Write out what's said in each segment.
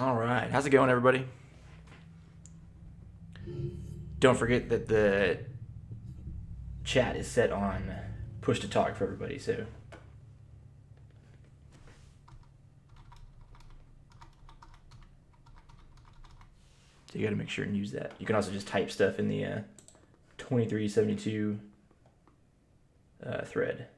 All right. How's it going, everybody? Don't forget that the chat is set on push to talk for everybody, so you got to make sure and use that. You can also just type stuff in the 2372 thread.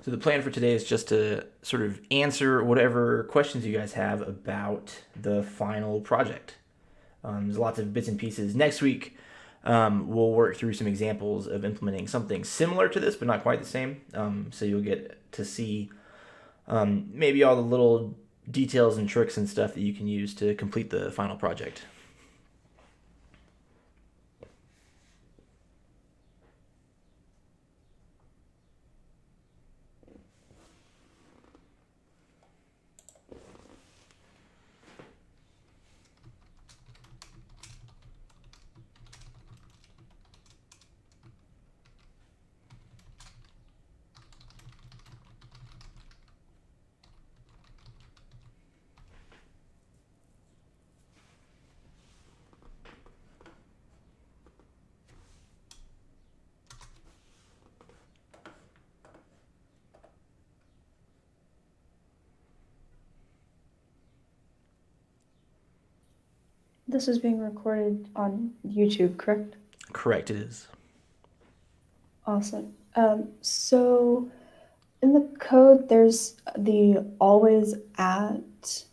So the plan for today is just to sort of answer whatever questions you guys have about the final project. There's lots of bits and pieces. Next week, we'll work through some examples of implementing something similar to this, but not quite the same. So you'll get to see maybe all the little details and tricks and stuff that you can use to complete the final project. This is being recorded on YouTube, correct? Correct, it is. Awesome. So in the code, there's the always at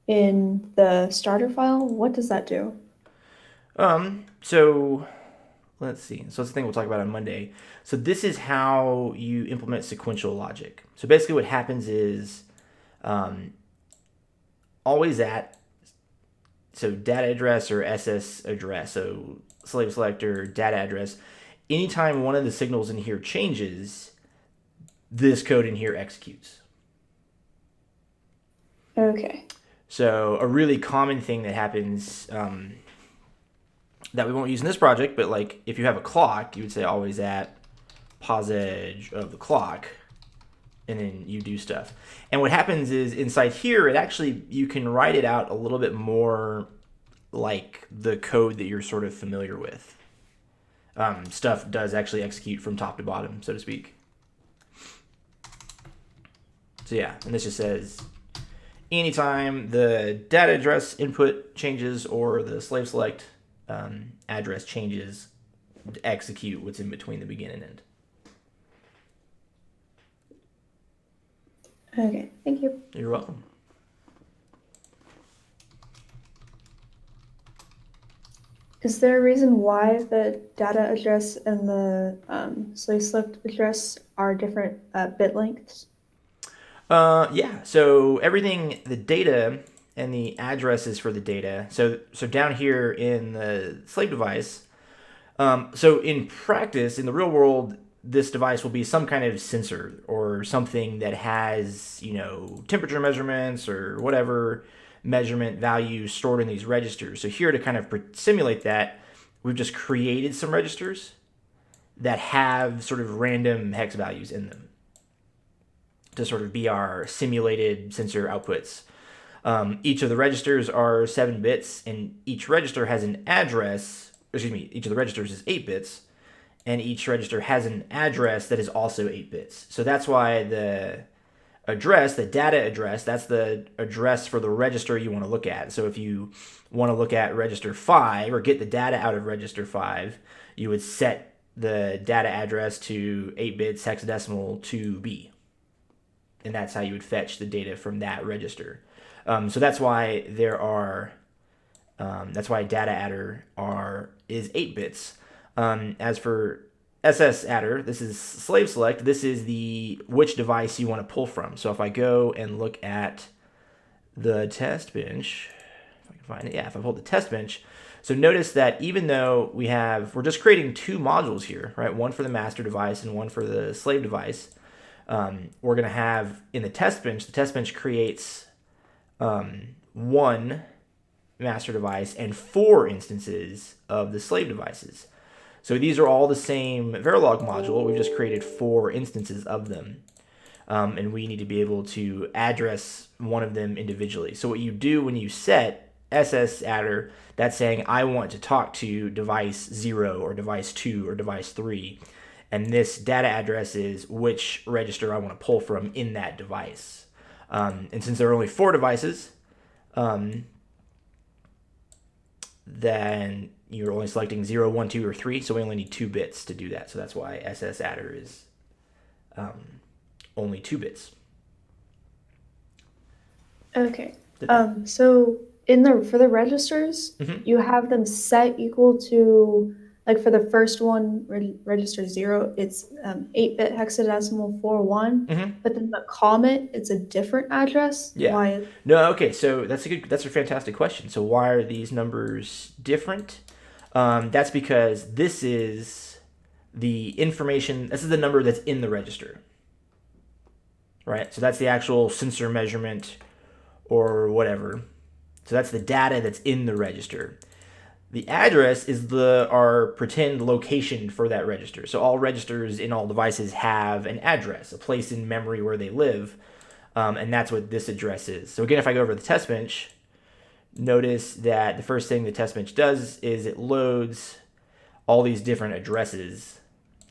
in the starter file. What does that do? So let's see. So it's the thing we'll talk about on Monday. So this is how you implement sequential logic. So basically what happens is always at, so data address or SS address, so slave selector, data address, anytime one of the signals in here changes, this code in here executes. Okay. So a really common thing that happens that we won't use in this project, but like if you have a clock, you would say always at pause edge of the clock, and then you do stuff. And what happens is inside here, it actually, you can write it out a little bit more like the code that you're sort of familiar with. Stuff does actually execute from top to bottom, so to speak. So yeah, and this just says anytime the data address input changes or the slave select address changes, execute what's in between the begin and end. Okay, thank you. You're welcome. Is there a reason why the data address and the slave select address are different bit lengths? Yeah, so everything, the data and the addresses for the data. So down here in the slave device, so in practice, in the real world, this device will be some kind of sensor or something that has, temperature measurements or whatever measurement values stored in these registers. So here to kind of simulate that, we've just created some registers that have sort of random hex values in them to sort of be our simulated sensor outputs. Each of the registers are 7 bits, and each register has an address. Excuse me, each of the registers is 8 bits, and each register has an address that is also 8 bits. So that's why the address, the data address, that's the address for the register you want to look at. So if you want to look at register 5 or get the data out of register 5, you would set the data address to 8 bits hexadecimal 2B. And that's how you would fetch the data from that register. So that's why that's why data adder is 8 bits. As for SS adder, this is slave select. This is the which device you want to pull from. So if I go and look at the test bench, if I can find it, yeah, if I pull the test bench, so notice that even though we're just creating two modules here, right? One for the master device and one for the slave device. We're going to have in the test bench creates one master device and 4 instances of the slave devices. So these are all the same Verilog module. We've just created 4 instances of them. And we need to be able to address one of them individually. So what you do when you set SS adder, that's saying I want to talk to device 0 or device 2 or device 3. And this data address is which register I want to pull from in that device. And since there are only 4 devices, then you're only selecting 0, 1, 2, or 3, so we only need 2 bits to do that. So that's why SS adder is only 2 bits. Okay. So for the registers, you have them set equal to, like for the first one, register 0, it's 8-bit hexadecimal 41. But then the comet, it's a different address. Yeah. Why? No. Okay. So that's a fantastic question. So why are these numbers different? That's because this is the information. This is the number that's in the register. Right. So that's the actual sensor measurement or whatever. So that's the data that's in the register. The address is our pretend location for that register. So all registers in all devices have an address, a place in memory where they live, and that's what this address is. So again, if I go over to the test bench, notice that the first thing the test bench does is it loads all these different addresses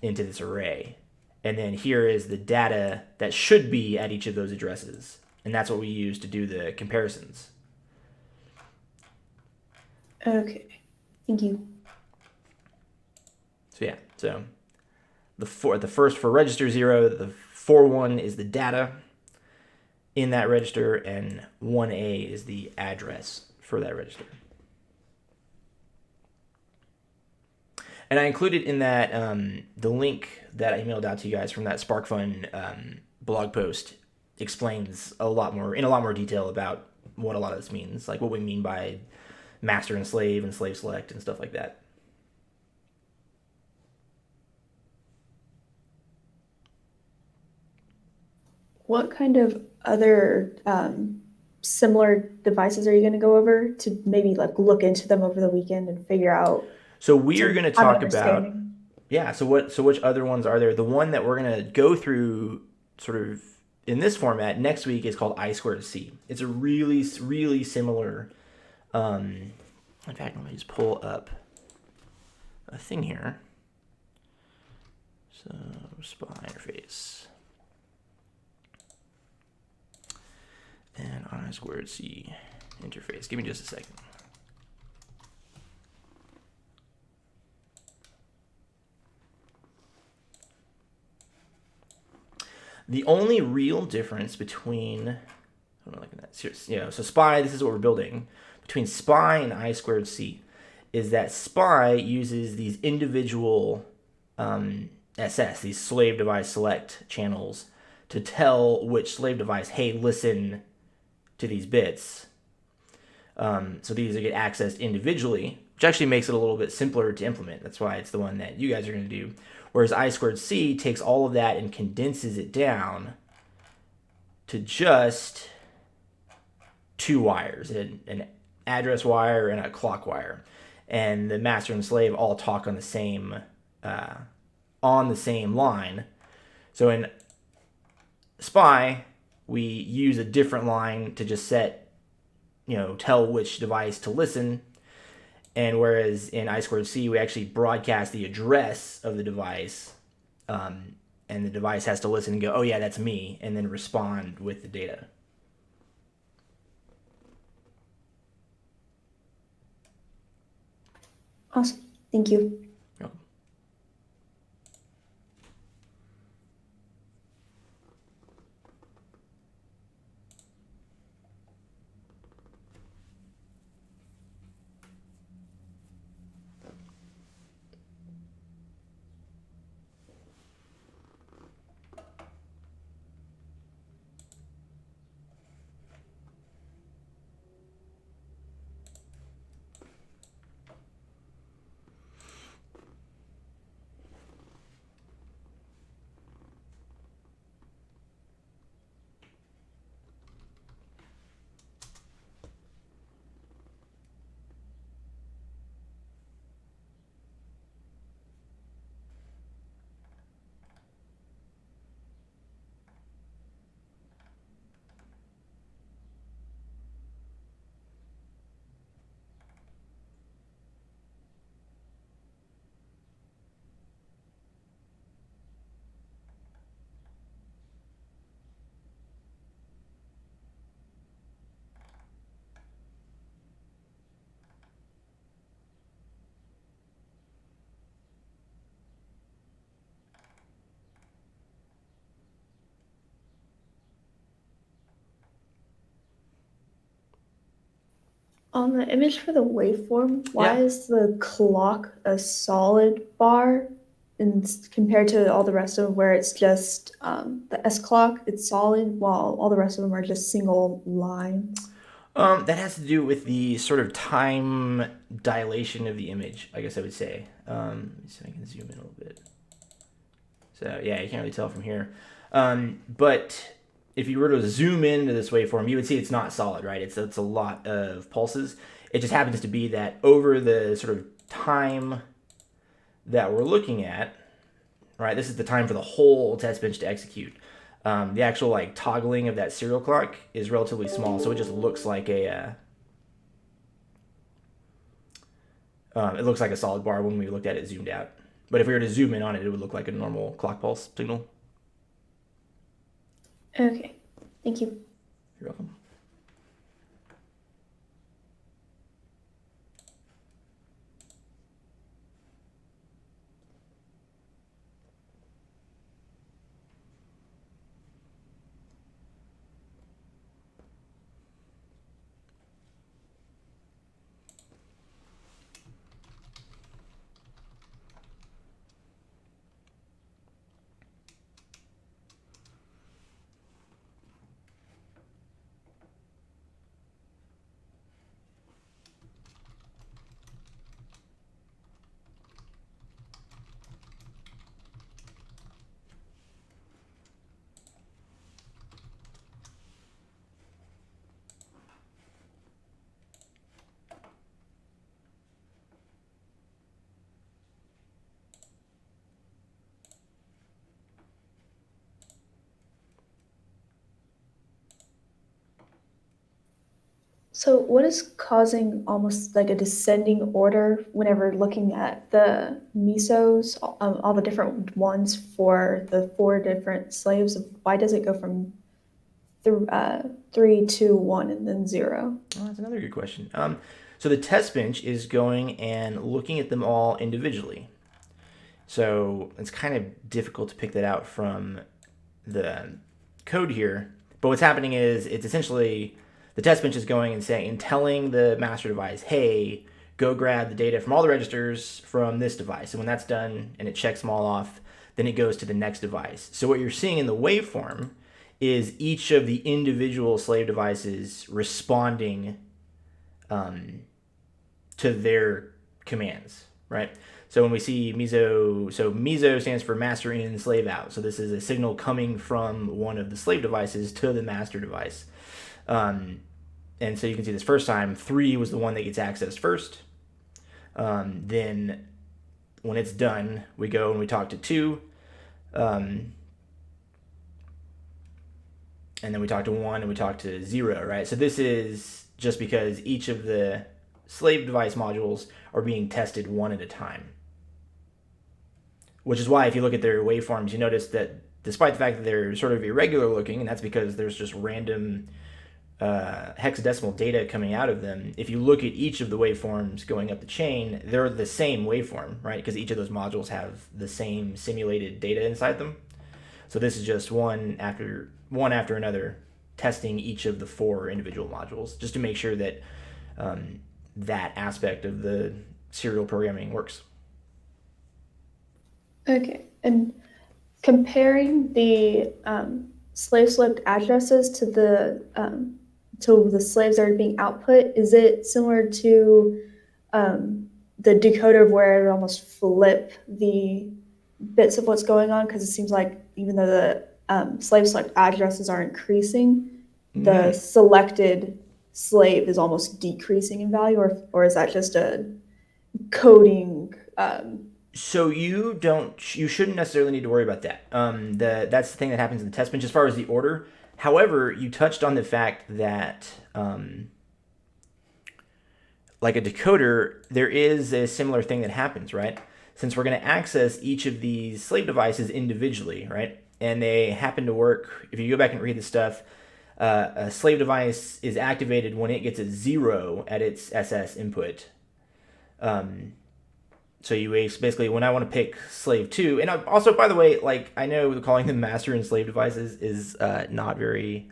into this array. And then here is the data that should be at each of those addresses. And that's what we use to do the comparisons. Okay. Thank you. So yeah, so the first for register 0, the 41 is the data in that register, and 1A is the address for that register. And I included in that the link that I emailed out to you guys from that SparkFun blog post explains in a lot more detail about what a lot of this means, like what we mean by master and slave select and stuff like that. What kind of other similar devices are you going to go over to maybe like look into them over the weekend and figure out? So we are going to talk about, Yeah. So which other ones are there? The one that we're going to go through sort of in this format next week is called I²C. It's a really, really similar. In fact, let me just pull up a thing here. So SPI interface and I²C interface. Give me just a second. The only real difference between, so SPI, this is what we're building, between SPI and I²C is that SPI uses these individual SS, these slave device select channels, to tell which slave device, hey, listen to these bits. So these get accessed individually, which actually makes it a little bit simpler to implement. That's why it's the one that you guys are going to do. Whereas I²C takes all of that and condenses it down to just 2 wires, an address wire and a clock wire. And the master and slave all talk on the same line. So in SPI, we use a different line to just tell which device to listen. And whereas in I²C, we actually broadcast the address of the device, and the device has to listen and go, oh yeah, that's me, and then respond with the data. Awesome. Thank you. On the image for the waveform, why Yeah. is the clock a solid bar compared to all the rest of them where it's just the S clock, it's solid, while all the rest of them are just single lines? That has to do with the sort of time dilation of the image, I guess I would say. Let me see if I can zoom in a little bit. So yeah, you can't really tell from here. But if you were to zoom into this waveform, you would see it's not solid, right? It's a lot of pulses. It just happens to be that over the sort of time that we're looking at, right? This is the time for the whole test bench to execute. The actual like toggling of that serial clock is relatively small, so it just looks like it looks like a solid bar when we looked at it zoomed out. But if we were to zoom in on it, it would look like a normal clock pulse signal. Okay, thank you. You're welcome. So, what is causing almost like a descending order whenever looking at the mesos, all the different ones for the four different slaves? Why does it go from 3, 2, 1, and then 0? Oh, that's another good question. So the test bench is going and looking at them all individually. So it's kind of difficult to pick that out from the code here. But what's happening is it's essentially the test bench is going and saying and telling the master device, hey, go grab the data from all the registers from this device. And when that's done and it checks them all off, then it goes to the next device. So what you're seeing in the waveform is each of the individual slave devices responding to their commands, right? So when we see meso, so meso stands for master in, slave out. So this is a signal coming from one of the slave devices to the master device. And so you can see this first time, 3 was the one that gets accessed first. Then when it's done, we go and we talk to 2. And then we talk to 1 and we talk to 0, right? So this is just because each of the slave device modules are being tested one at a time. Which is why if you look at their waveforms, you notice that despite the fact that they're sort of irregular looking, and that's because there's just random hexadecimal data coming out of them, if you look at each of the waveforms going up the chain, they're the same waveform, right? Because each of those modules have the same simulated data inside them. So this is just one after another, testing each of the 4 individual modules, just to make sure that that aspect of the serial programming works. Okay, and comparing the slave select addresses to the slaves that are being output, is it similar to the decoder where it almost flip the bits of what's going on? Because it seems like even though the slave select addresses are increasing, the selected slave is almost decreasing in value, or is that just a coding? So you shouldn't necessarily need to worry about that. That's the thing that happens in the test bench as far as the order. However, you touched on the fact that like a decoder, there is a similar thing that happens, right? Since we're going to access each of these slave devices individually, right? And they happen to work, if you go back and read the stuff, a slave device is activated when it gets a 0 at its SS input. So you basically, when I want to pick slave 2, and also, by the way, like I know calling them master and slave devices is not very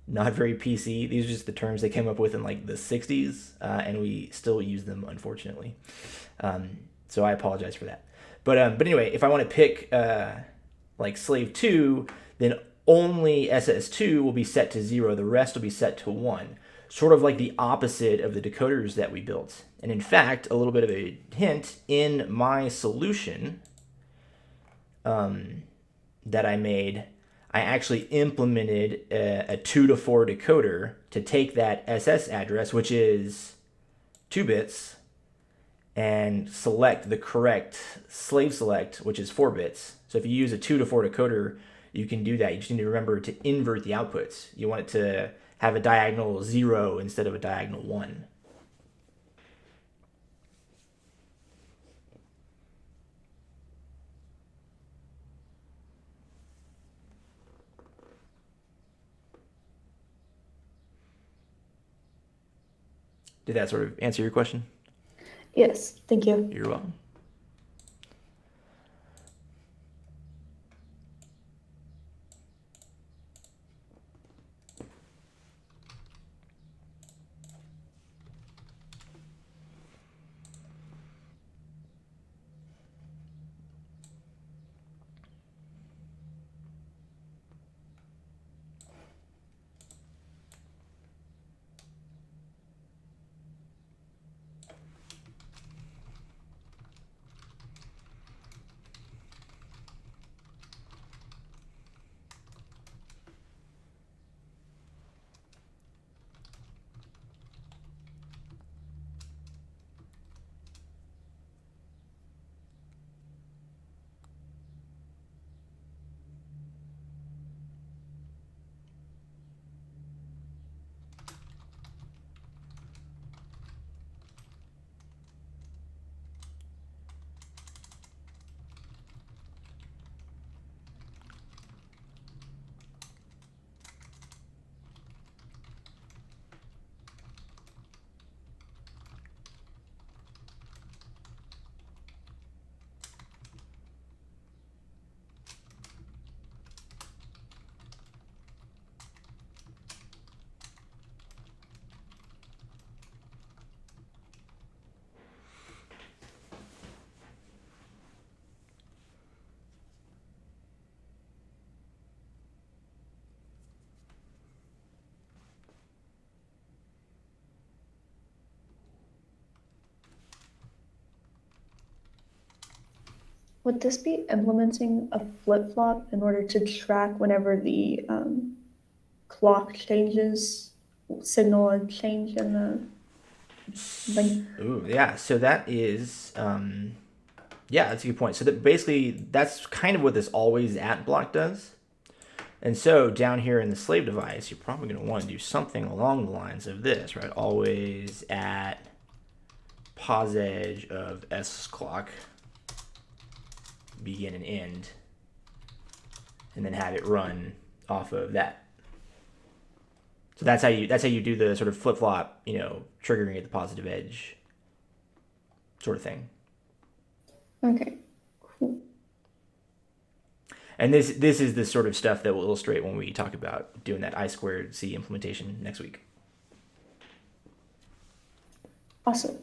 not very PC. These are just the terms they came up with in like the 60s, and we still use them, unfortunately. So I apologize for that. But anyway, if I want to pick like slave 2, then only SS2 will be set to 0. The rest will be set to 1. Sort of like the opposite of the decoders that we built. And in fact, a little bit of a hint, in my solution that I made, I actually implemented a 2 to 4 decoder to take that SS address, which is 2 bits, and select the correct slave select, which is 4 bits. So if you use a 2 to 4 decoder, you can do that. You just need to remember to invert the outputs. You want it to have a diagonal 0 instead of a diagonal 1. Did that sort of answer your question? Yes, thank you. You're welcome. Would this be implementing a flip-flop in order to track whenever the clock changes, signal a change in the length? Ooh, yeah. So that is, yeah, that's a good point. So that basically, that's kind of what this always at block does. And so down here in the slave device, you're probably going to want to do something along the lines of this, right? Always at pos edge of S clock, begin and end, and then have it run off of that. So that's how you do the sort of flip flop, triggering at the positive edge, sort of thing. Okay, cool. And this is the sort of stuff that we'll illustrate when we talk about doing that I2C implementation next week. Awesome.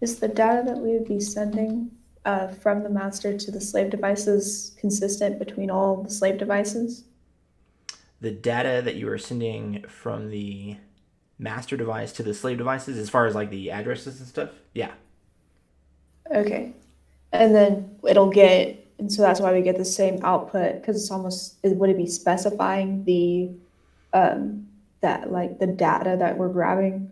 Is the data that we would be sending from the master to the slave devices consistent between all the slave devices? The data that you are sending from the master device to the slave devices, as far as like the addresses and stuff, yeah. Okay. And then it'll get, and so that's why we get the same output, because it's almost, would it be specifying the that like the data that we're grabbing?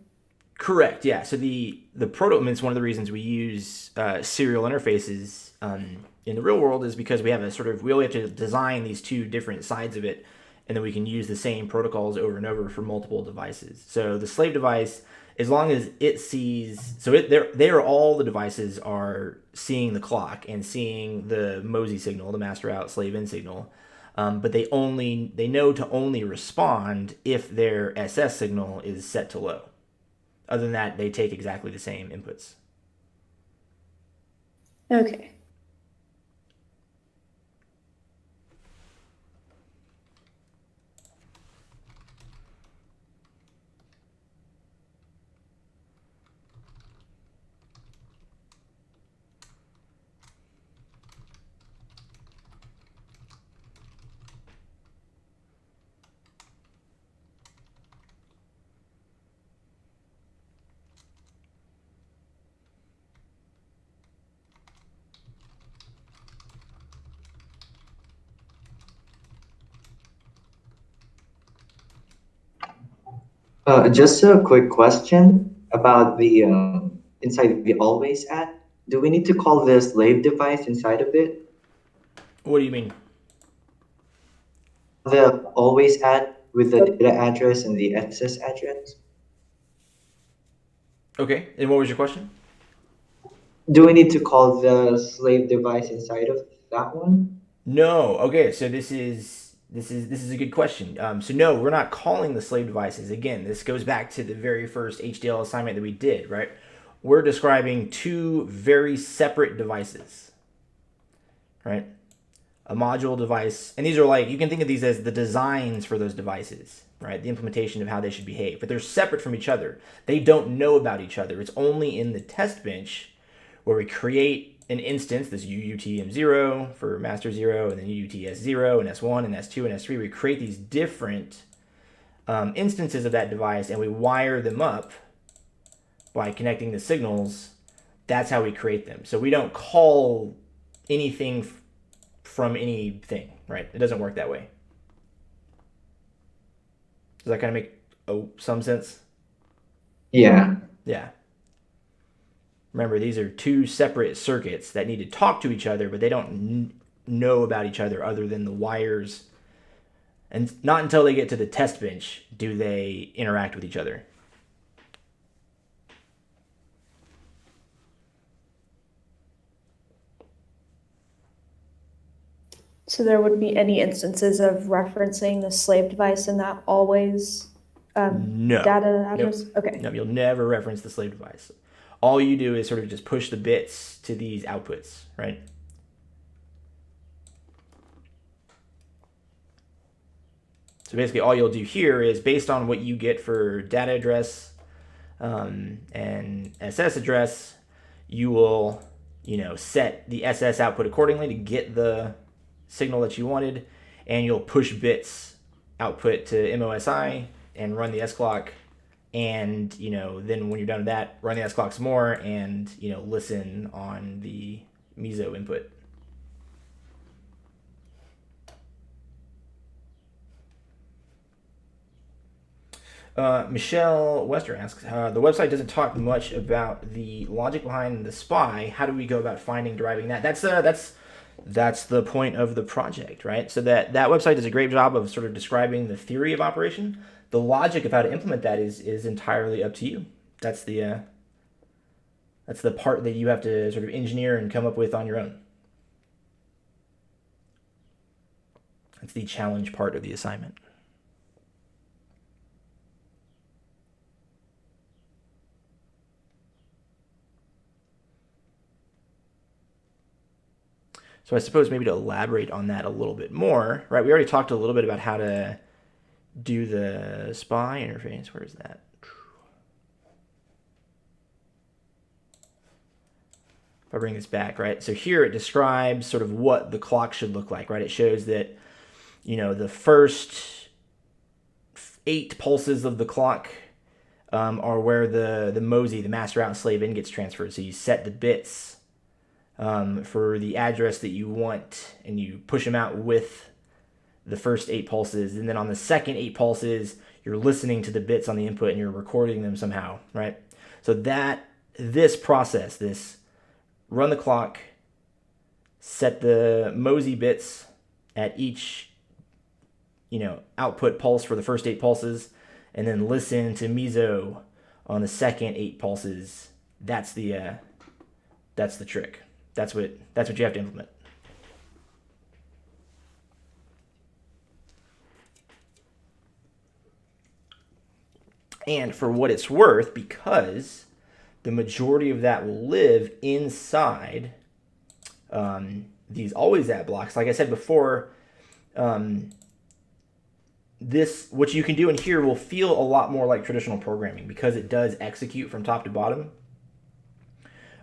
Correct. Yeah. So the protomen is one of the reasons we use serial interfaces in the real world is because we have a sort of we only have to design these two different sides of it, and then we can use the same protocols over and over for multiple devices. So the slave device, as long as it sees, so it there all the devices are seeing the clock and seeing the Mosey signal, the master out slave in signal. But they know to only respond if their SS signal is set to low. Other than that, they take exactly the same inputs. Okay. Just a quick question about the inside the always at. Do we need to call the slave device inside of it? What do you mean? The always at with the data address and the SS address? Okay, and what was your question? Do we need to call the slave device inside of that one? No. Okay, so this is a good question. So no, we're not calling the slave devices. Again, this goes back to the very first HDL assignment that we did, right? We're describing two very separate devices, right? A module device, and these are like you can think of these as the designs for those devices, right? The implementation of how they should behave, but they're separate from each other. They don't know about each other. It's only in the test bench where we create an instance, this UUTM0 for master 0, and then UUTS0 and S1 and S2 and S3. We create these different instances of that device and we wire them up by connecting the signals. That's how we create them. So we don't call anything from anything, right? It doesn't work that way. Does that kind of make some sense? Yeah. Yeah. Remember, these are two separate circuits that need to talk to each other, but they don't know about each other other than the wires. And not until they get to the test bench do they interact with each other. So there wouldn't be any instances of referencing the slave device in that always No. data address? Nope. Okay. No, you'll never reference the slave device. All you do is sort of just push the bits to these outputs, right? So basically all you'll do here is based on what you get for data address and SS address, you will, set the SS output accordingly to get the signal that you wanted, and you'll push bits output to MOSI and run the S clock. And, then when you're done with that, run the S clock some more and, listen on the meso input. Michelle Wester asks, the website doesn't talk much about the logic behind the SPI. How do we go about finding, deriving that? That's the point of the project, right? So that website does a great job of sort of describing the theory of operation. The logic of how to implement that is entirely up to you. That's the part that you have to sort of engineer and come up with on your own. That's the challenge part of the assignment. So I suppose maybe to elaborate on that a little bit more, right? We already talked a little bit about how to do the SPI interface. Where is that? If I bring this back, right? So here it describes sort of what the clock should look like, right? It shows that, the first 8 pulses of the clock are where the Mosey, the master out and slave in, gets transferred. So you set the bits for the address that you want, and you push them out with the first 8 pulses, and then on the second 8 pulses, you're listening to the bits on the input and you're recording them somehow, right? So this process, this run the clock, set the Mosey bits at each, output pulse for the first 8 pulses, and then listen to meso on the second 8 pulses. That's the trick. That's what you have to implement. And for what it's worth, because the majority of that will live inside these always at blocks. Like I said before, this, what you can do in here will feel a lot more like traditional programming because it does execute from top to bottom.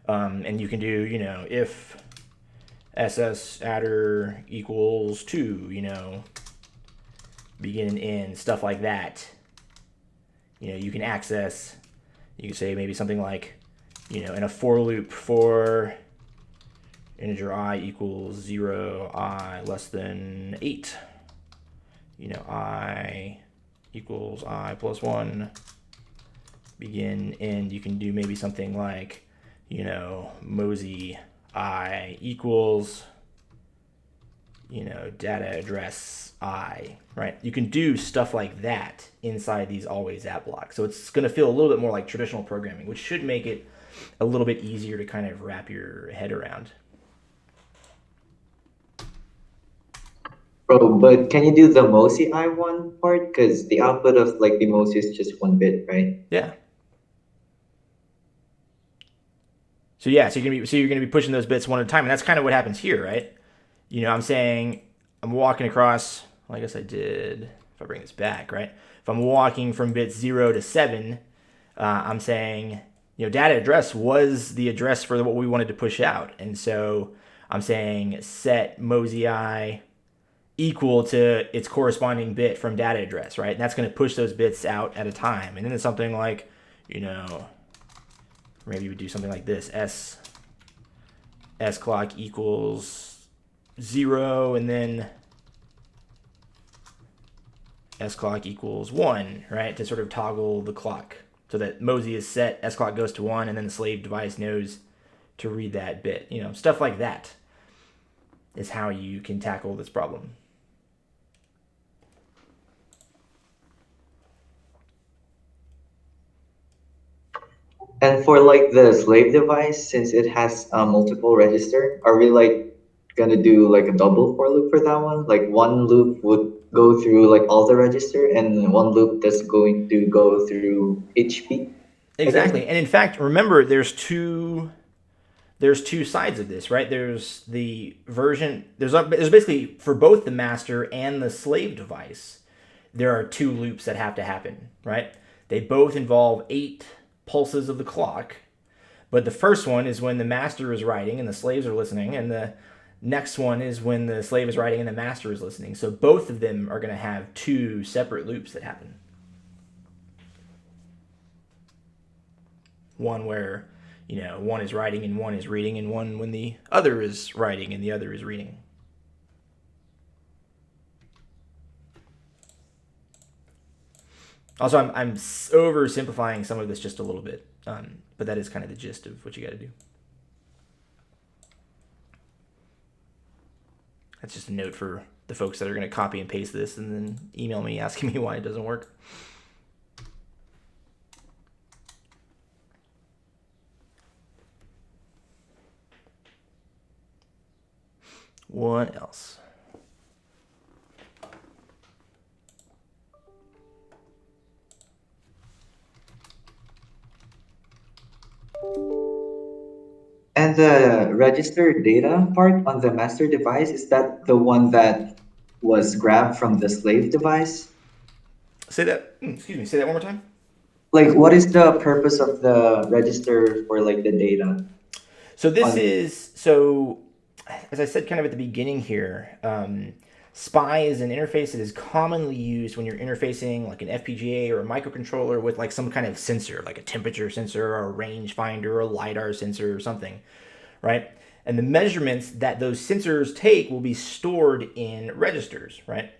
And you can do, if SS adder equals 2, begin and end, stuff like that. You can access, you can say maybe something like, in a for loop for integer I equals 0, I less than 8. I equals I plus 1, begin, end. You can do maybe something like, Mosey I equals, data address I, right? You can do stuff like that inside these always at blocks. So it's going to feel a little bit more like traditional programming, which should make it a little bit easier to kind of wrap your head around. Bro, but can you do the Mosey I one part? Because the output of like the Mosey is just 1 bit, right? Yeah. So you're gonna be pushing those bits one at a time, and that's kind of what happens here, right? I'm saying I'm walking across. Well, I guess I did. If I bring this back, right? If I'm walking from bits 0 to 7, I'm saying data address was the address for what we wanted to push out, and so I'm saying set Mosey I equal to its corresponding bit from data address, right? And that's going to push those bits out at a time. And then it's something like, maybe you would do something like this: S clock equals 0, and then S clock equals 1, right? To sort of toggle the clock so that Mosey is set, S clock goes to 1, and then the slave device knows to read that bit. Stuff like that is how you can tackle this problem. And for like the slave device, since it has multiple register, are we like gonna do like a double for loop for that one? Like one loop would go through like all the register, and one loop that's going to go through each beat. Exactly. And in fact, remember, there's two sides of this, right? There's the version, there's basically, for both the master and the slave device, there are 2 loops that have to happen, right? They both involve 8 pulses of the clock, but the first one is when the master is writing and the slaves are listening, and the next one is when the slave is writing and the master is listening. So both of them are going to have 2 separate loops that happen. One where, one is writing and one is reading, and one when the other is writing and the other is reading. Also, I'm oversimplifying some of this just a little bit, but that is kind of the gist of what you got to do. That's just a note for the folks that are going to copy and paste this and then email me asking me why it doesn't work. What else? And the register data part on the master device, is that the one that was grabbed from the slave device? Say that one more time. Like, what is the purpose of the register for like the data? So as I said kind of at the beginning here, SPI is an interface that is commonly used when you're interfacing like an FPGA or a microcontroller with like some kind of sensor, like a temperature sensor or a range finder or a LiDAR sensor or something, right? And the measurements that those sensors take will be stored in registers, right?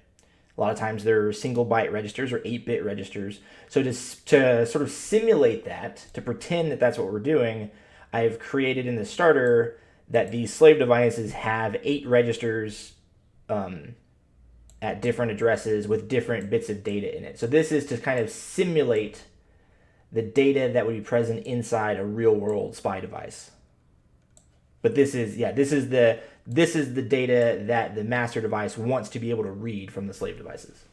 A lot of times they're single byte registers or 8-bit registers. So to sort of simulate that, to pretend that that's what we're doing, I've created in the starter that these slave devices have 8 registers at different addresses with different bits of data in it. So this is to kind of simulate the data that would be present inside a real world SPI device. But this is the data that the master device wants to be able to read from the slave devices.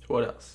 What else?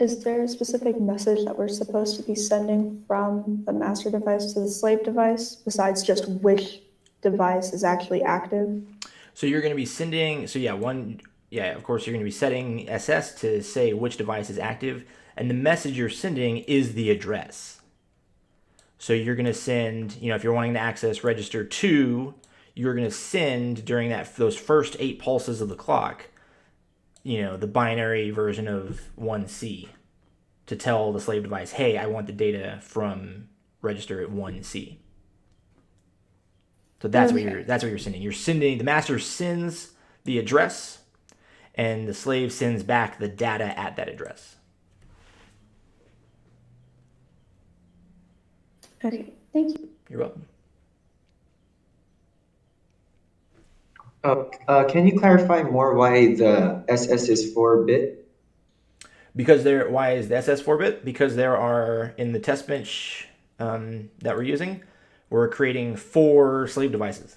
Is there a specific message that we're supposed to be sending from the master device to the slave device besides just which device is actually active? So you're going to be sending, of course you're going to be setting SS to say which device is active, and the message you're sending is the address. So you're going to send, if you're wanting to access register 2, you're going to send during those first 8 pulses of the clock, the binary version of 1C to tell the slave device, hey, I want the data from register at 1C. So that's what you're sending. The master sends the address, and the slave sends back the data at that address. Okay, thank you. You're welcome. Can you clarify more why the SS is 4-bit? Why is the SS 4-bit? Because there are, in the test bench that we're using, we're creating 4 slave devices.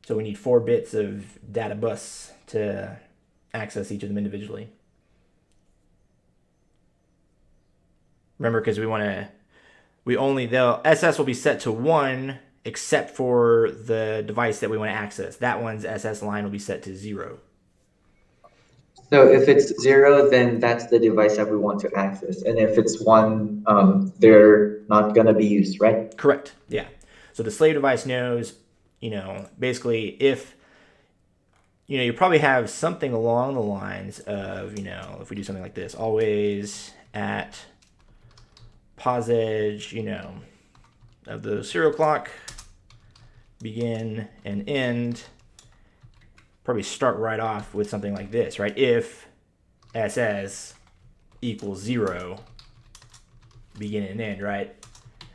So we need 4 bits of data bus to access each of them individually. Remember, because the SS will be set to 1 except for the device that we want to access. That one's SS line will be set to 0. So if it's 0, then that's the device that we want to access. And if it's 1, they're not going to be used, right? Correct. Yeah. So the slave device knows, basically if, you probably have something along the lines of, if we do something like this, always at pos edge, of the serial clock, begin and end, probably start right off with something like this, right? If SS equals 0, begin and end, right?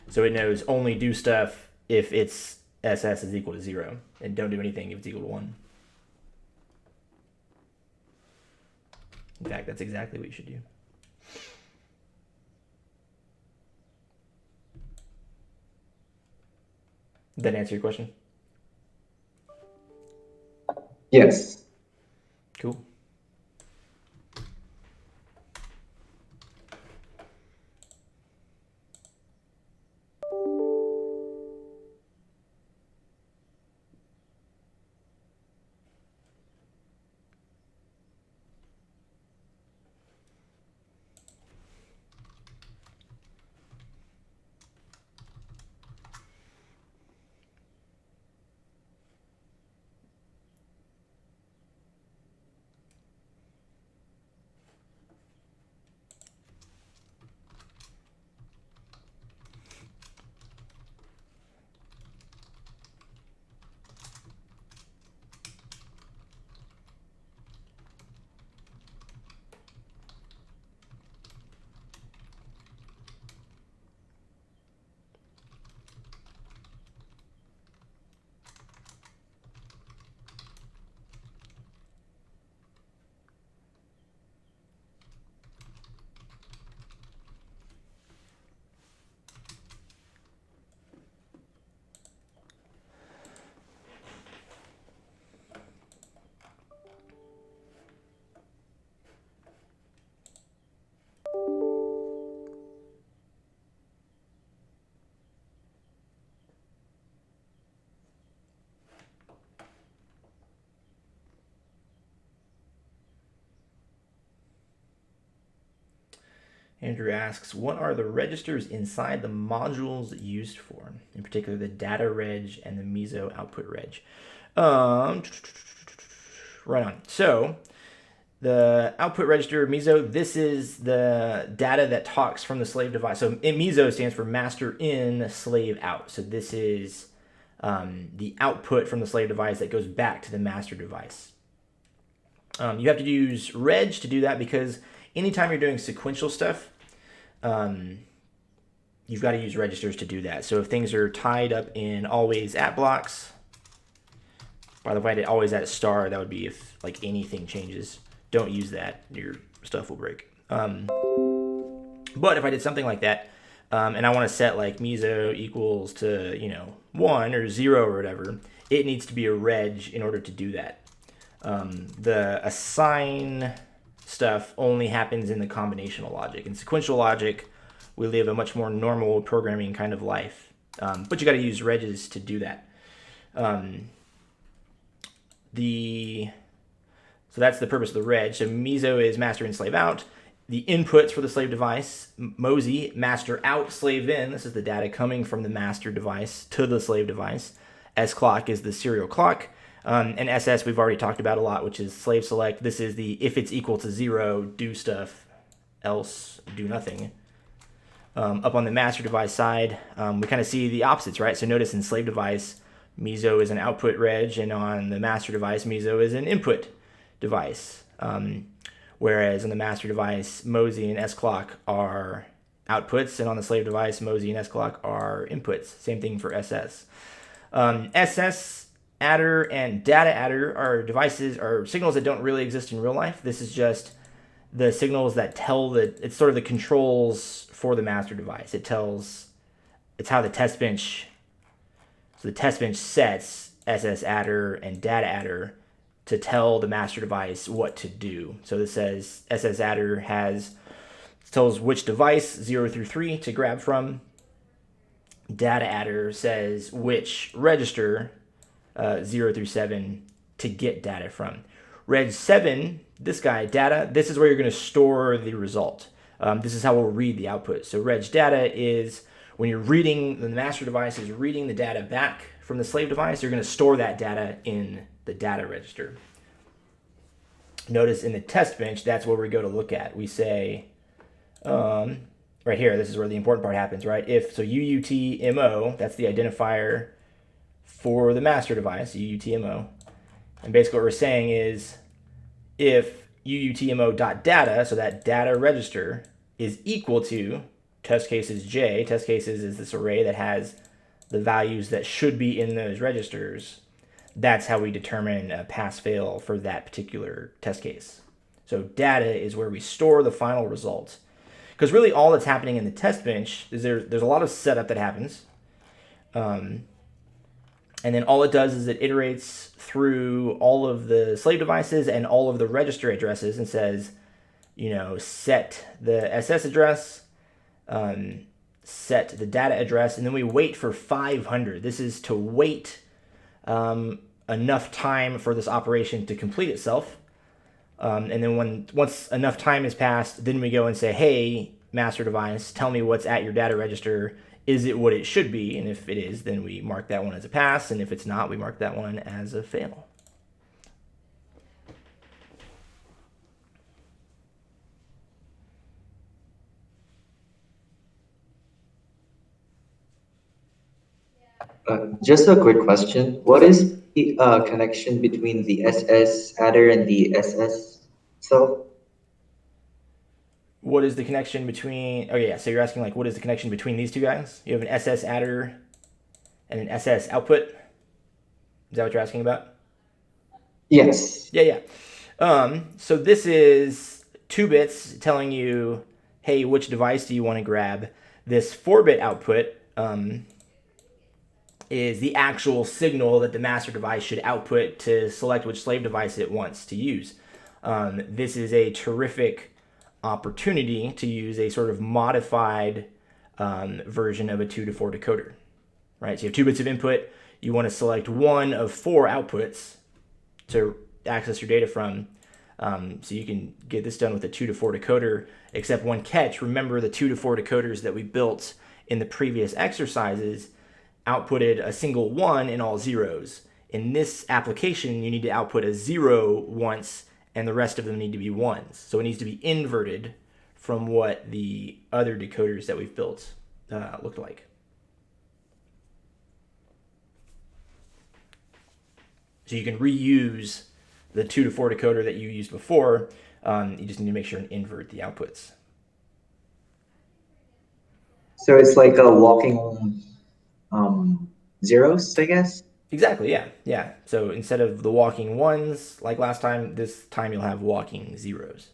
So it knows only do stuff if its SS is equal to 0, and don't do anything if it's equal to 1. In fact, that's exactly what you should do. Did that answer your question? Yes. Cool. Andrew asks, what are the registers inside the modules used for? In particular, the data reg and the meso output reg. Right on. So the output register, meso, this is the data that talks from the slave device. So meso stands for master in, slave out. So this is the output from the slave device that goes back to the master device. You have to use reg to do that because anytime you're doing sequential stuff, you've got to use registers to do that. So if things are tied up in always at blocks, by the way, I did always at star, that would be if like anything changes. Don't use that, your stuff will break. But if I did something like that, and I want to set like meso equals to 1 or 0 or whatever, it needs to be a reg in order to do that. The assign stuff only happens in the combinational logic. In sequential logic, we live a much more normal programming kind of life. But you got to use regs to do that. So that's the purpose of the reg. So meso is master in, slave out. The inputs for the slave device, mosey, master out, slave in. This is the data coming from the master device to the slave device. S clock is the serial clock. And SS we've already talked about a lot, which is slave select. This is the if it's equal to 0, do stuff, else do nothing. Up on the master device side, we kind of see the opposites, right? So notice in slave device, meso is an output reg, and on the master device, meso is an input device. Whereas on the master device, mosey and S clock are outputs, and on the slave device, mosey and S clock are inputs. Same thing for SS. SS adder and data adder are devices or signals that don't really exist in real life. This is just the signals that tell it's sort of the controls for the master device. It's how the test bench, so the test bench sets SS adder and data adder to tell the master device what to do. So this says SS adder tells which device 0 through 3 to grab from. Data adder says which register 0 through 7 to get data from. Reg 7, this guy, data, this is where you're going to store the result. This is how we'll read the output. So reg data is when you're reading, the master device is reading the data back from the slave device, you're going to store that data in the data register. Notice in the test bench, that's where we go to look at. We say, right here, this is where the important part happens, right? If, so UUTMO, that's the identifier for the master device, UUTMO. And basically what we're saying is if UUTMO.data, so that data register, is equal to test case is J. Test cases is this array that has the values that should be in those registers. That's how we determine a pass-fail for that particular test case. So data is where we store the final result. Because really all that's happening in the test bench is there's a lot of setup that happens. And then all it does is it iterates through all of the slave devices and all of the register addresses and says, set the SS address, set the data address, and then we wait for 500. This is to wait enough time for this operation to complete itself. And then once enough time has passed, then we go and say, hey, master device, tell me what's at your data register. Is it what it should be? And if it is, then we mark that one as a pass. And if it's not, we mark that one as a fail. Just a quick question. What is the connection between the SS adder and the SS cell? What is the connection between... Oh, yeah. So you're asking, what is the connection between these two guys? You have an SS adder and an SS output. Is that what you're asking about? Yes. Yeah. So this is 2 bits telling you, hey, which device do you want to grab? This 4-bit output is the actual signal that the master device should output to select which slave device it wants to use. This is a terrific opportunity to use a sort of modified version of a 2 to 4 decoder. Right? So you have 2 bits of input. You want to select one of 4 outputs to access your data from. So you can get this done with a 2 to 4 decoder, except one catch. Remember, the 2 to 4 decoders that we built in the previous exercises outputted a single 1 in all zeros. In this application, you need to output a 0 once, and the rest of them need to be 1s. So it needs to be inverted from what the other decoders that we've built looked like. So you can reuse the 2 to 4 decoder that you used before. You just need to make sure and invert the outputs. So it's like a walking zeros, I guess? Exactly, yeah. So instead of the walking 1s like last time, this time you'll have walking 0s.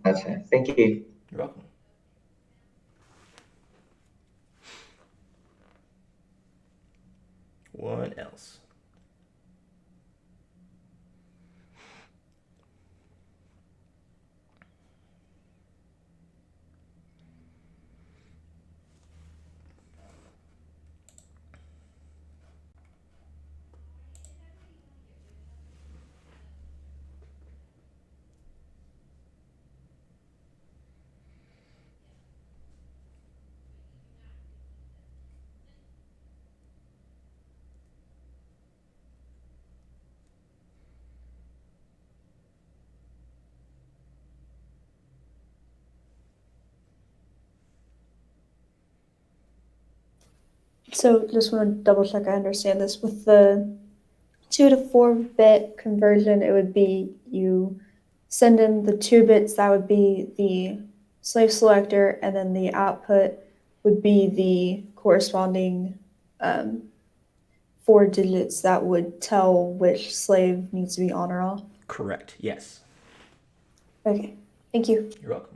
Gotcha. Thank you. You're welcome. What else? So just want to double check I understand this. With the 2 to 4-bit conversion, it would be you send in the 2 bits, that would be the slave selector, and then the output would be the corresponding 4 digits that would tell which slave needs to be on or off. Correct, yes. Okay, thank you. You're welcome.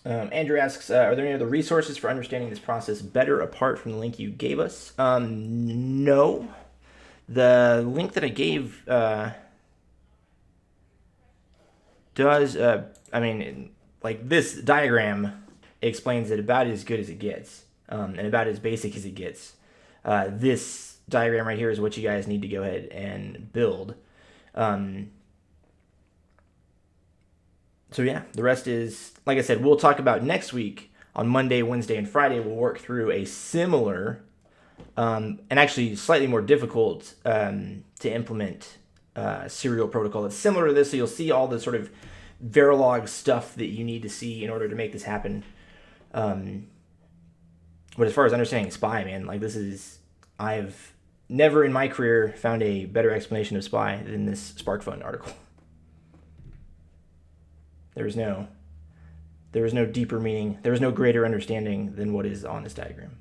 Andrew asks, are there any other resources for understanding this process better apart from the link you gave us? No. The link that I gave does, this diagram explains it about as good as it gets, and about as basic as it gets. This diagram right here is what you guys need to go ahead and build. So yeah, the rest is, like I said, we'll talk about next week on Monday, Wednesday, and Friday. We'll work through a similar and actually slightly more difficult to implement serial protocol that's similar to this. So you'll see all the sort of Verilog stuff that you need to see in order to make this happen. But as far as understanding SPI, man, I've never in my career found a better explanation of SPI than this SparkFun article. There is no deeper meaning. There is no greater understanding than what is on this diagram.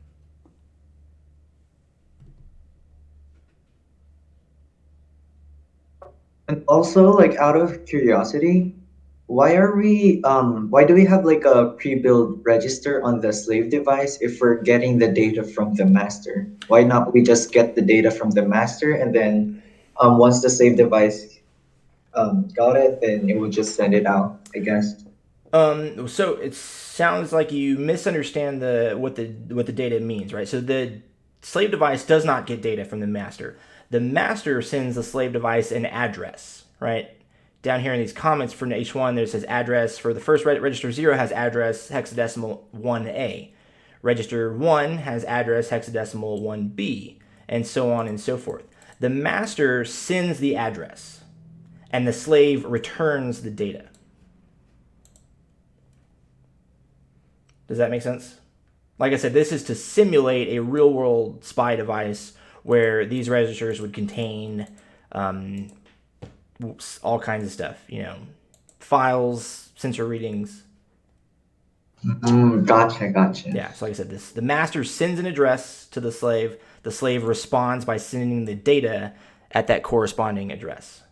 And also, like out of curiosity, why do we have like a pre-built register on the slave device if we're getting the data from the master? Why not we just get the data from the master and then once the slave device got it, then it will just send it out, I guess. So it sounds like you misunderstand what the data means, right? So the slave device does not get data from the master. The master sends the slave device an address, right? Down here in these comments for H1, there says address for the first register 0 has address hexadecimal 1A. Register 1 has address hexadecimal 1B, and so on and so forth. The master sends the address, and the slave returns the data. Does that make sense? Like I said, this is to simulate a real-world SPI device where these registers would contain all kinds of stuff, files, sensor readings. Gotcha. Yeah, so like I said, the master sends an address to the slave. The slave responds by sending the data at that corresponding address.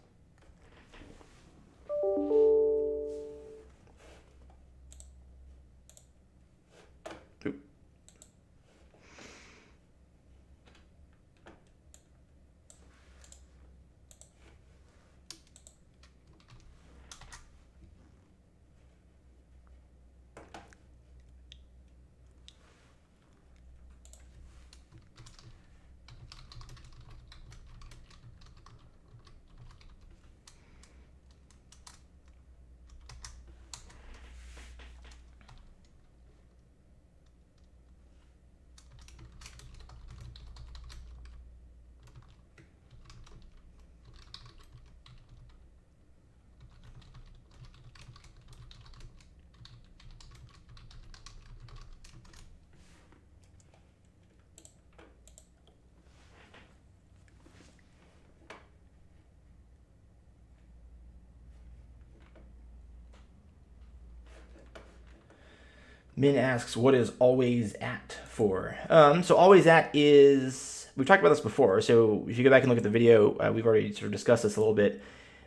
Min asks, what is always at for? So always at is, we've talked about this before, so if you go back and look at the video, we've already sort of discussed this a little bit.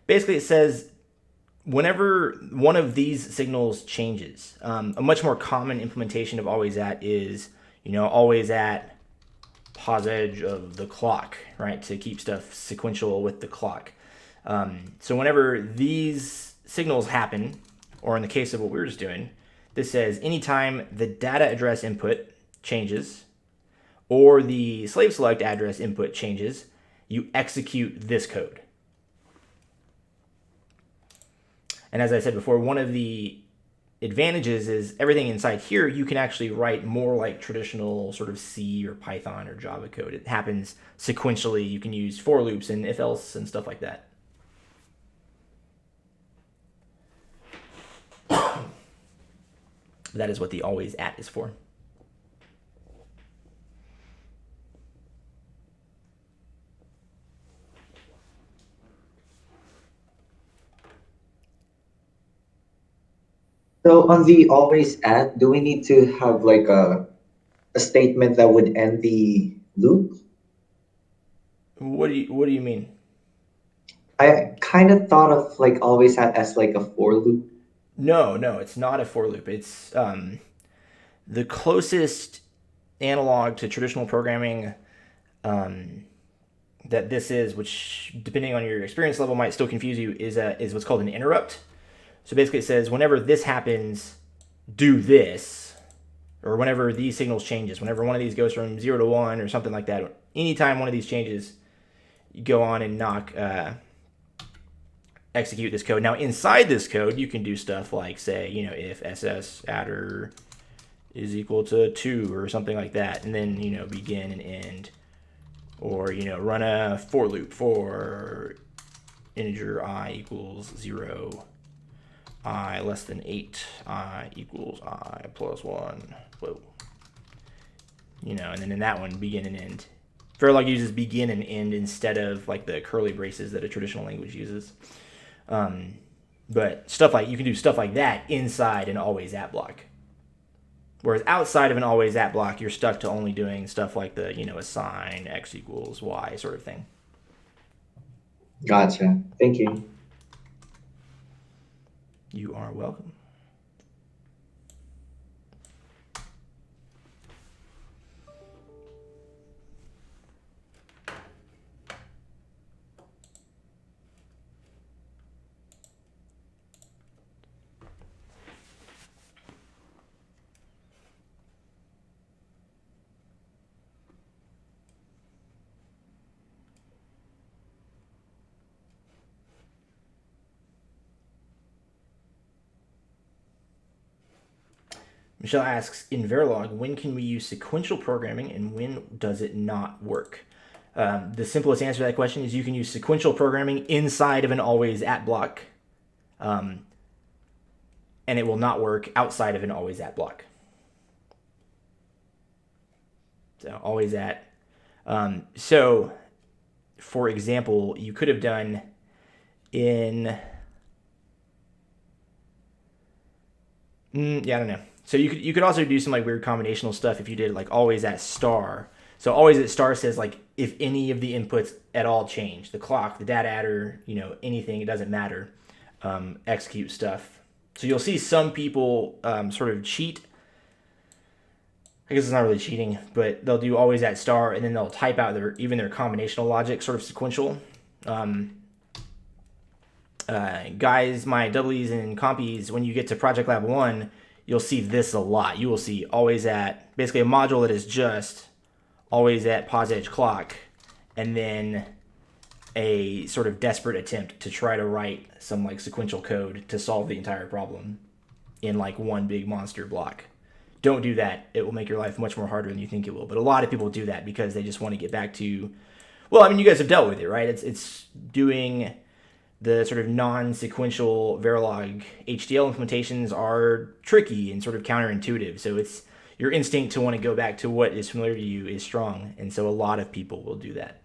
Basically, it says whenever one of these signals changes, a much more common implementation of always at is, always at pause edge of the clock, right, to keep stuff sequential with the clock. So whenever these signals happen, or in the case of what we were just doing, this says anytime the data address input changes or the slave select address input changes, you execute this code. And as I said before, one of the advantages is everything inside here, you can actually write more like traditional sort of C or Python or Java code. It happens sequentially. You can use for loops and if else and stuff like that. That is what the always at is for. So on the always at, do we need to have like a statement that would end the loop? What do you mean? I kind of thought of like always at as like a for loop. No, it's not a for loop. It's the closest analog to traditional programming that this is, which depending on your experience level might still confuse you, is what's called an interrupt. So basically it says whenever this happens, do this, or whenever these signals changes, whenever one of these goes from 0 to 1 or something like that, anytime one of these changes, you go on and execute this code. Now inside this code, you can do stuff like say, if ss adder is equal to 2 or something like that, and then, begin and end, or, run a for loop for integer I equals 0, I less than 8, I equals I plus 1, whoa. And then in that one, begin and end Verilog uses begin and end instead of like the curly braces that a traditional language uses. But stuff like you can do stuff like that inside an always at block. Whereas outside of an always at block, you're stuck to only doing stuff like the assign x equals y sort of thing. Gotcha. Thank you. You are welcome. Michelle asks, in Verilog, when can we use sequential programming and when does it not work? The simplest answer to that question is you can use sequential programming inside of an always at block, and it will not work outside of an always at block. So always at. So, for example, you could have done in... I don't know. So you could also do some like weird combinational stuff if you did like always at star. So always at star says like if any of the inputs at all change, the clock, the data adder, anything, it doesn't matter. Execute stuff. So you'll see some people sort of cheat. I guess it's not really cheating, but they'll do always at star and then they'll type out their combinational logic, sort of sequential. Guys, my doublies and compies, when you get to Project Lab 1, you'll see this a lot. You will see always at, basically a module that is just always at pos edge clock, and then a sort of desperate attempt to try to write some like sequential code to solve the entire problem in like one big monster block. Don't do that. It will make your life much more harder than you think it will. But a lot of people do that because they just want to get back to, well, I mean, you guys have dealt with it, right? It's doing the sort of non-sequential Verilog HDL implementations are tricky and sort of counterintuitive. So it's your instinct to want to go back to what is familiar to you is strong. And so a lot of people will do that.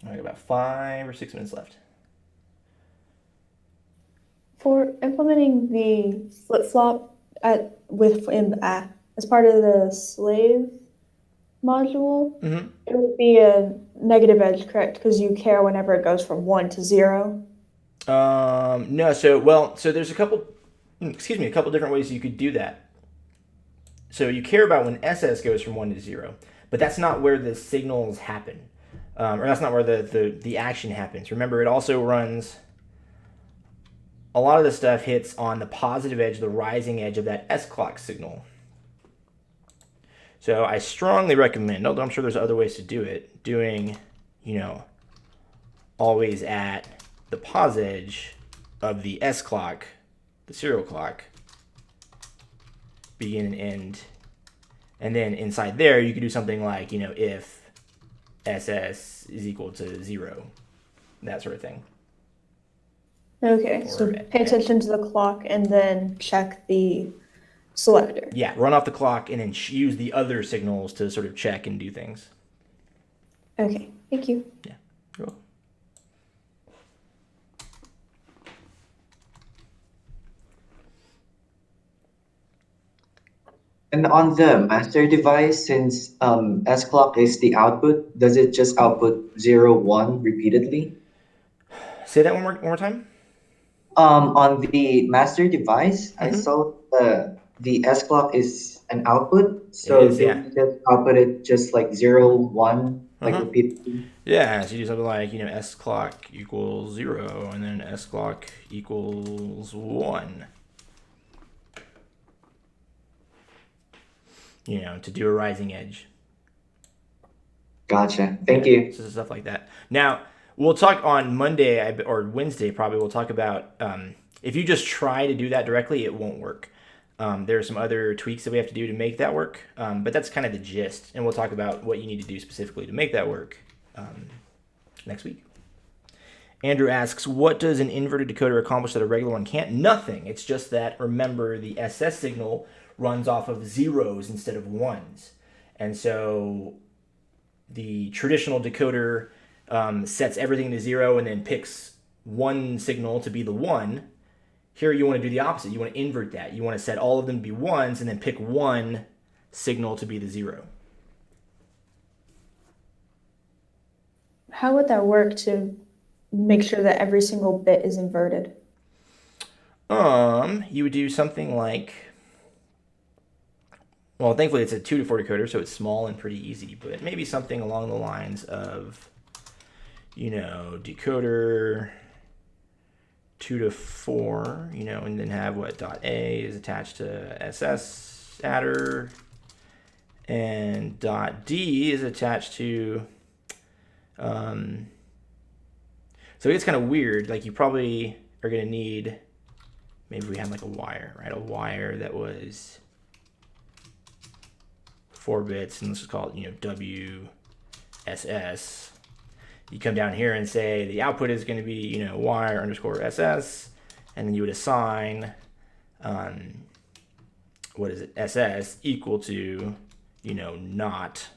I got about 5 or 6 minutes left. For implementing the flip-flop as part of the slave module, it would be a negative edge, correct? Because you care whenever it goes from 1 to 0. No. So there's a couple different ways you could do that. So you care about when SS goes from 1 to 0, but that's not where the signals happen. Or that's not where the action happens. Remember, it also runs, a lot of the stuff hits on the positive edge, the rising edge of that S clock signal. So I strongly recommend, although I'm sure there's other ways to do it, doing, always at the pos edge of the S clock, the serial clock, begin and end. And then inside there, you could do something like, if SS is equal to 0, that sort of thing. Okay, so pay attention to the clock and then check the selector. Yeah, run off the clock and then use the other signals to sort of check and do things. Okay, thank you. Yeah, you're welcome. And on the master device, since S clock is the output, does it just output 0, 1 repeatedly? Say that one more time. On the master device, I saw the S clock is an output, so It is, they yeah. just output it just like 0, 1, like repeatedly. Yeah, so you do something like, S clock equals 0, and then S clock equals 1. To do a rising edge. Gotcha. Thank you. So stuff like that. Now, we'll talk on Monday or Wednesday probably. We'll talk about if you just try to do that directly, it won't work. There are some other tweaks that we have to do to make that work, but that's kind of the gist. And we'll talk about what you need to do specifically to make that work next week. Andrew asks, what does an inverted decoder accomplish that a regular one can't? Nothing. It's just that, remember, the SS signal runs off of zeros instead of ones. And so the traditional decoder sets everything to 0 and then picks one signal to be the 1. Here you want to do the opposite. You want to invert that. You want to set all of them to be 1s and then pick one signal to be the 0. How would that work to make sure that every single bit is inverted? You would do something like, well, thankfully it's a 2 to 4 decoder, so it's small and pretty easy, but maybe something along the lines of, decoder 2 to 4, and then have what dot A is attached to SS adder, and dot D is attached to, so it's kind of weird. Like, you probably are going to need, maybe we had like a wire, right? A wire that was 4 bits, and let's just call it, WSS. You come down here and say the output is going to be, wire underscore SS, and then you would assign, SS equal to, not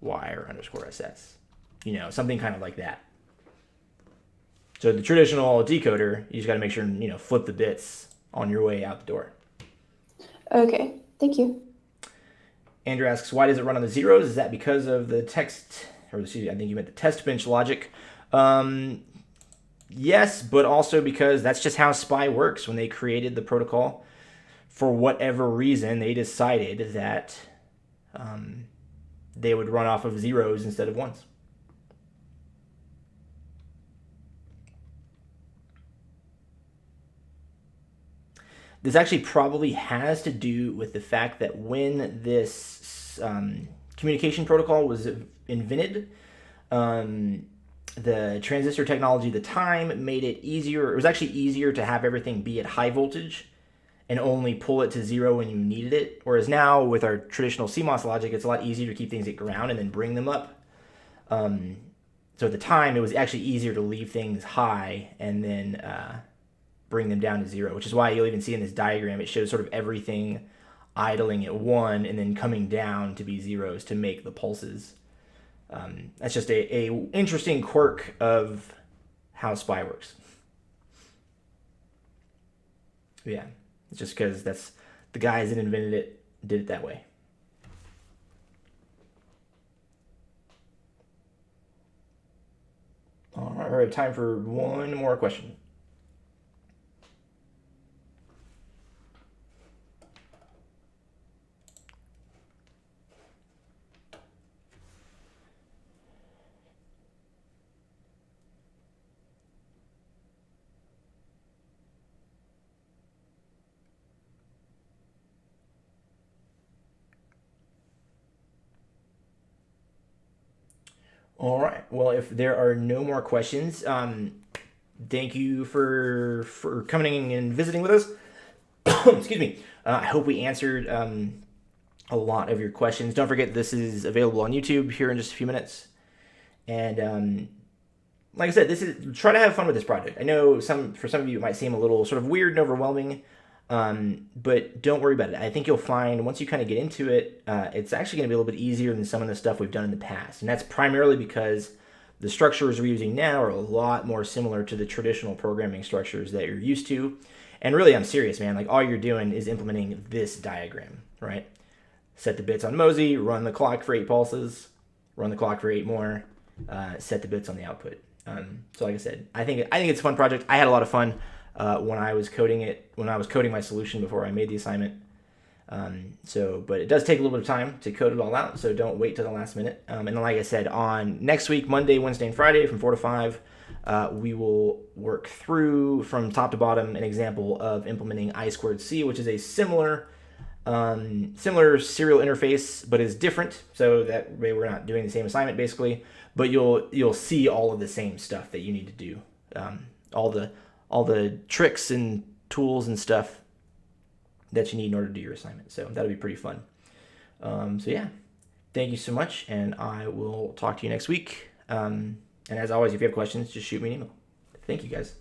wire underscore SS. Something kind of like that. So the traditional decoder, you just got to make sure, flip the bits on your way out the door. Okay, thank you. Andrew asks, why does it run on the zeros? Is that because of the text, or I think you meant the test bench logic? Yes, but also because that's just how SPI works. When they created the protocol, for whatever reason, they decided that they would run off of zeros instead of ones. This actually probably has to do with the fact that when this communication protocol was invented, the transistor technology at the time made it easier. It was actually easier to have everything be at high voltage and only pull it to 0 when you needed it. Whereas now with our traditional CMOS logic, it's a lot easier to keep things at ground and then bring them up. So at the time, it was actually easier to leave things high and then bring them down to 0, which is why you'll even see in this diagram, it shows sort of everything idling at 1 and then coming down to be zeros to make the pulses. That's just a interesting quirk of how SPI works. Yeah, it's just because that's the guys that invented it did it that way. All right, we have time for one more question. All right. Well, if there are no more questions, thank you for coming and visiting with us. Excuse me. I hope we answered a lot of your questions. Don't forget, this is available on YouTube here in just a few minutes. And like I said, try to have fun with this project. I know for some of you it might seem a little sort of weird and overwhelming, but don't worry about it. I think you'll find once you kind of get into it, it's actually going to be a little bit easier than some of the stuff we've done in the past. And that's primarily because the structures we're using now are a lot more similar to the traditional programming structures that you're used to. And really, I'm serious, man. Like, all you're doing is implementing this diagram, right? Set the bits on Mosey, run the clock for 8 pulses, run the clock for 8 more, set the bits on the output. So like I said, I think it's a fun project. I had a lot of fun when I was coding my solution before I made the assignment. But it does take a little bit of time to code it all out, so don't wait till the last minute. And then, like I said, on next week, Monday, Wednesday, and Friday from 4 to 5, we will work through from top to bottom an example of implementing I2C, which is a similar serial interface, but is different. So that way we're not doing the same assignment basically, but you'll see all of the same stuff that you need to do, all the tricks and tools and stuff that you need in order to do your assignment. So that'll be pretty fun. So yeah, thank you so much, and I will talk to you next week. And as always, if you have questions, just shoot me an email. Thank you, guys.